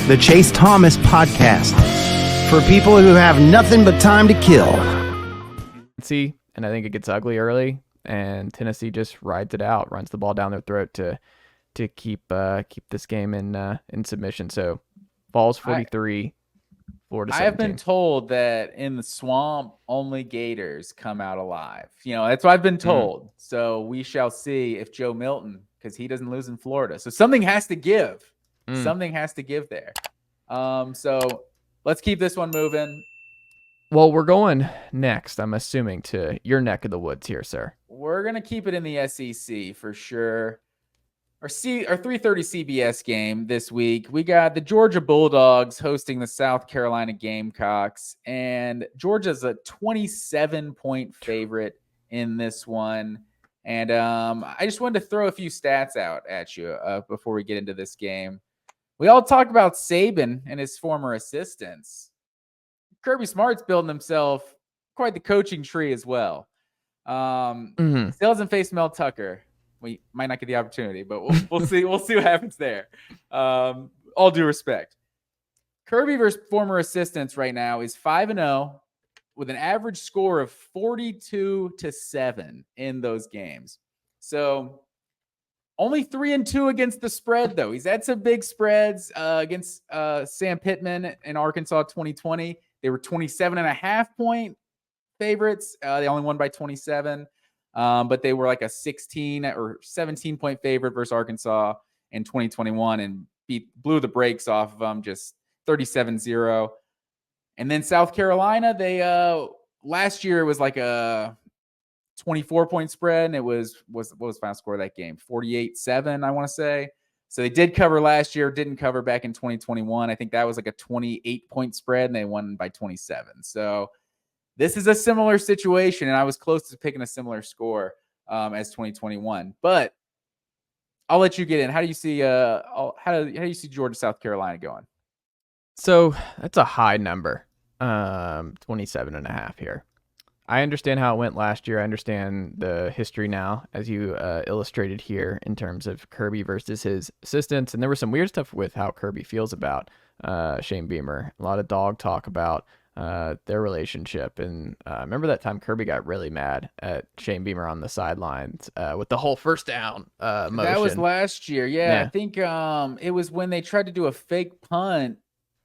the Chase Thomas Podcast, for people who have nothing but time to kill. See, and I think it gets ugly early, and Tennessee just rides it out, runs the ball down their throat to keep this game in submission. So Vols 43, Florida 17. I have been told that in the swamp, only Gators come out alive. That's what I've been told. So we shall see if Joe Milton, because he doesn't lose in Florida. So something has to give. Something has to give there. So let's keep this one moving. Well, we're going next, I'm assuming, to your neck of the woods here, sir. We're going to keep it in the SEC for sure. Our 3:30 CBS game this week, we got the Georgia Bulldogs hosting the South Carolina Gamecocks, and Georgia's a 27-point favorite in this one. And I just wanted to throw a few stats out at you before we get into this game. We all talk about Saban and his former assistants. Kirby Smart's building himself quite the coaching tree as well. Still hasn't faced Mel Tucker. We might not get the opportunity, but we'll see. We'll see what happens there. All due respect. Kirby versus former assistants right now is 5-0 with an average score of 42-7 in those games. So only 3-2 against the spread, though. He's had some big spreads against Sam Pittman in Arkansas 2020. They were 27.5-point favorites. They only won by 27. But they were like a 16 or 17-point favorite versus Arkansas in 2021 and blew the brakes off of them, just 37-0. And then South Carolina, they last year it was like a 24-point spread, and it was what was the final score of that game? 48-7, I want to say. So they did cover last year, didn't cover back in 2021. I think that was like a 28-point spread, and they won by 27. So this is a similar situation, and I was close to picking a similar score as 2021. But I'll let you get in. How do you see how do you see Georgia, South Carolina going? So that's a high number, 27.5 here. I understand how it went last year. I understand the history now, as you illustrated here, in terms of Kirby versus his assistants. And there was some weird stuff with how Kirby feels about Shane Beamer. A lot of dog talk about their relationship. And remember that time Kirby got really mad at Shane Beamer on the sidelines with the whole first down motion. That was last year. Yeah. I think it was when they tried to do a fake punt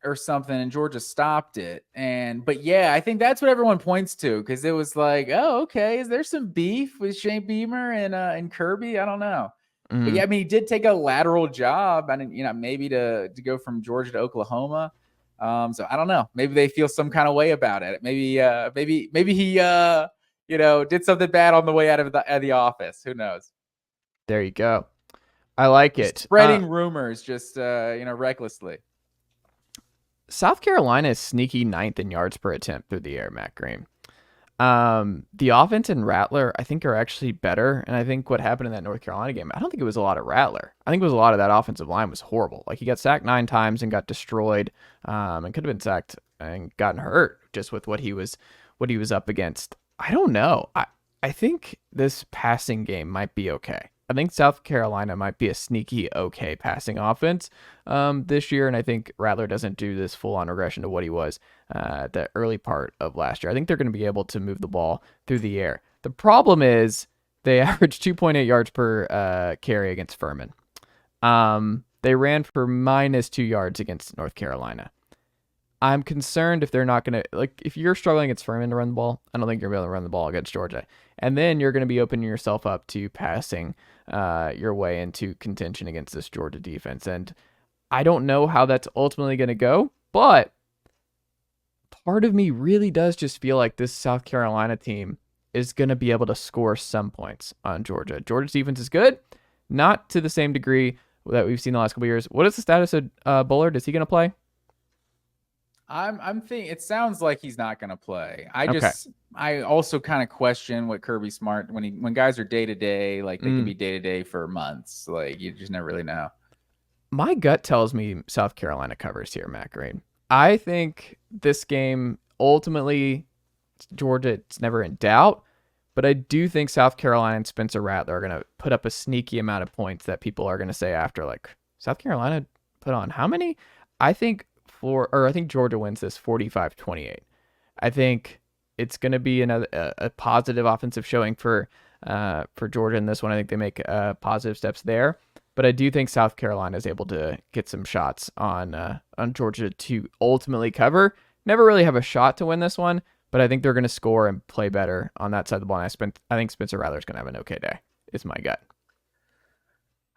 or something and Georgia stopped it. But yeah, I think that's what everyone points to, because it was like, oh, okay, is there some beef with Shane Beamer and Kirby? I don't know. But yeah, I mean, he did take a lateral job, and maybe to go from Georgia to Oklahoma. So I don't know. Maybe they feel some kind of way about it. Maybe he did something bad on the way out of the office. Who knows? There you go. I like it. Spreading rumors just recklessly. South Carolina is sneaky 9th in yards per attempt through the air, Matt Green. The offense and Rattler, I think, are actually better. And I think what happened in that North Carolina game, I don't think it was a lot of Rattler. I think it was a lot of that offensive line was horrible. Like, he got sacked 9 times and got destroyed, and could have been sacked and gotten hurt just with what he was up against. I don't know. I think this passing game might be okay. I think South Carolina might be a sneaky okay passing offense this year, and I think Rattler doesn't do this full-on regression to what he was the early part of last year. I think they're going to be able to move the ball through the air. The problem is they average 2.8 yards per carry against Furman. They ran for -2 yards against North Carolina. I'm concerned if they're not going to, if you're struggling against Furman to run the ball, I don't think you're going to be able to run the ball against Georgia. And then you're going to be opening yourself up to passing your way into contention against this Georgia defense. And I don't know how that's ultimately going to go, but part of me really does just feel like this South Carolina team is going to be able to score some points on Georgia. Georgia's defense is good, not to the same degree that we've seen the last couple of years. What is the status of Bullard? Is he going to play? I'm thinking it sounds like he's not going to play. I also kind of question what Kirby Smart when guys are day to day, like they can be day to day for months. Like, you just never really know. My gut tells me South Carolina covers here, Matt Green. I think this game ultimately, Georgia, it's never in doubt, but I do think South Carolina and Spencer Rattler are going to put up a sneaky amount of points that people are going to say after, like, South Carolina put on how many? I think Georgia wins this 45-28. I think it's going to be another a positive offensive showing for Georgia in this one. I think they make positive steps there, but I do think South Carolina is able to get some shots on Georgia to ultimately cover. Never really have a shot to win this one, but I think they're going to score and play better on that side of the ball. And I think Spencer Rattler is going to have an okay day. Is my gut.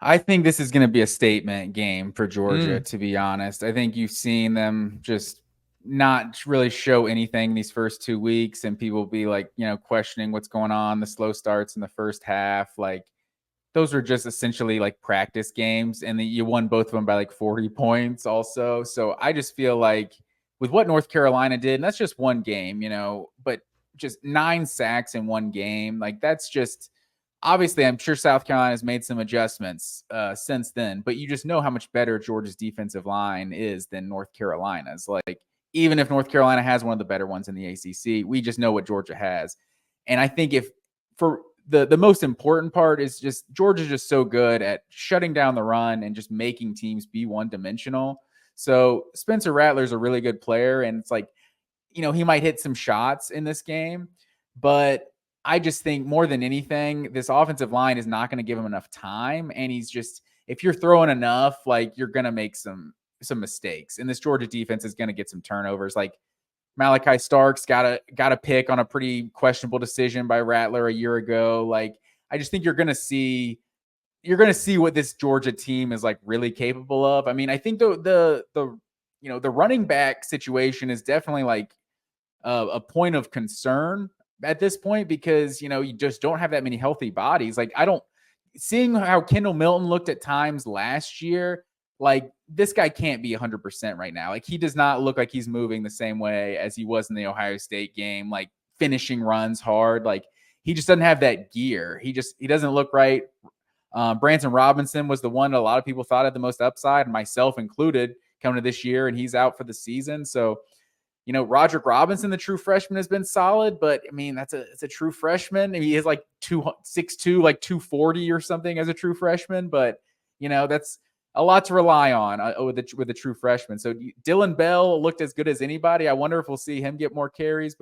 I think this is going to be a statement game for Georgia, to be honest. I think you've seen them just not really show anything these first 2 weeks, and people will be like, questioning what's going on, the slow starts in the first half. Like, those are just essentially like practice games, and you won both of them by like 40 points also. So I just feel like with what North Carolina did, and that's just one game, but just 9 sacks in one game, like that's just obviously, I'm sure South Carolina has made some adjustments since then, but you just know how much better Georgia's defensive line is than North Carolina's. Like, even if North Carolina has one of the better ones in the ACC, we just know what Georgia has. And I think if for the most important part is just Georgia's just so good at shutting down the run and just making teams be one-dimensional. So Spencer Rattler's a really good player, and it's like, he might hit some shots in this game, but I just think more than anything, this offensive line is not going to give him enough time. And if you're throwing enough, like, you're going to make some mistakes. And this Georgia defense is going to get some turnovers. Like, Malachi Starks got a pick on a pretty questionable decision by Rattler a year ago. Like, I just think you're going to see what this Georgia team is like really capable of. I mean, I think the running back situation is definitely like a point of concern at this point, because you just don't have that many healthy bodies. Like, seeing how Kendall Milton looked at times last year, like, this guy can't be 100% right now. Like, he does not look like he's moving the same way as he was in the Ohio State game, like finishing runs hard. Like, he just doesn't have that gear. He doesn't look right. Branson Robinson was the one that a lot of people thought had the most upside, myself included, coming to this year, and he's out for the season. So, Roderick Robinson, the true freshman, has been solid, but I mean, it's a true freshman. I mean, he is like 6'2", like 240 or something as a true freshman, but that's a lot to rely on with a true freshman. So Dylan Bell looked as good as anybody. I wonder if we'll see him get more carries,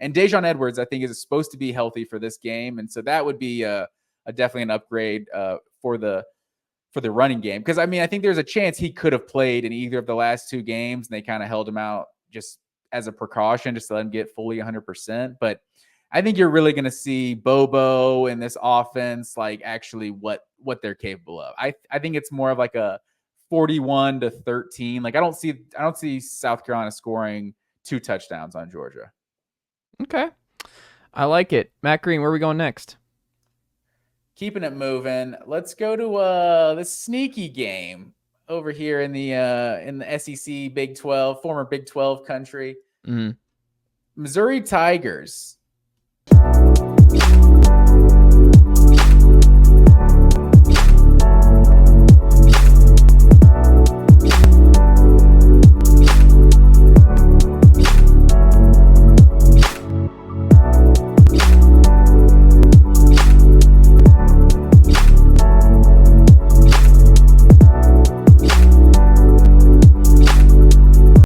and Dejon Edwards, I think, is supposed to be healthy for this game. And so that would be definitely an upgrade for the running game. Cause I mean, I think there's a chance he could have played in either of the last 2 games, and they kind of held him out just as a precaution, just to let him get fully 100%. But I think you're really going to see Bobo in this offense, like, actually what they're capable of. I think it's more of like a 41-13. Like, I don't see South Carolina scoring 2 touchdowns on Georgia. Okay. I like it. Matt Green, where are we going next? Keeping it moving. Let's go to the sneaky game over here in the SEC Big 12, former Big 12 country. Mm-hmm. Missouri Tigers